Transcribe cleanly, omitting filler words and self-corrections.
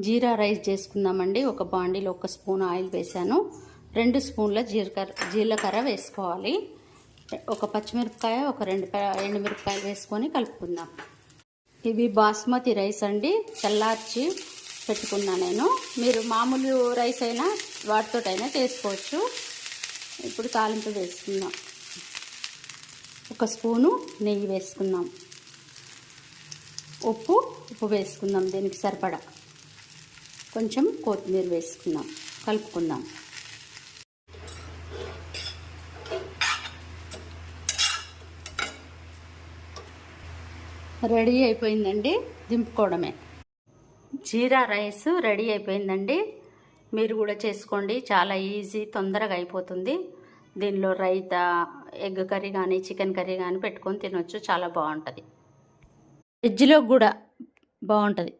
జీరా rice చేసుకుందామండి. ఒక బాండీలో 1 స్పూన్ ఆయిల్ వేసాను. 2 స్పూన్ల జీలకర్ర వేసుకోవాలి. ఒక పచ్చిమిరపకాయ, ఒక 2 ఎండుమిరపకాయలు వేసుకొని కలుపుకుందాం. ఇవి బాస్మతి రైస్ అండి, చల్లార్చి పెట్టుకున్నా నేను. మీరు మామూలు రైస్ అయినా వాటితోటైనా చేసుకోవచ్చు. ఇప్పుడు తాలింపు వేసుకుందాం. 1 స్పూను నెయ్యి వేసుకుందాం. ఉప్పు వేసుకుందాం దీనికి సరిపడా. కొంచెం కొత్తిమీర వేసుకుందాం, కలుపుకుందాం. రెడీ అయిపోయిందండి, దింపుకోవడమే. జీరా రైస్ రెడీ అయిపోయిందండి. మీరు కూడా చేసుకోండి, చాలా ఈజీ, తొందరగా అయిపోతుంది. దీనిలో రైతా, ఎగ్ కర్రీ కానీ చికెన్ కర్రీ కానీ పెట్టుకొని తినొచ్చు, చాలా బాగుంటుంది. వెజ్లో కూడా బాగుంటుంది.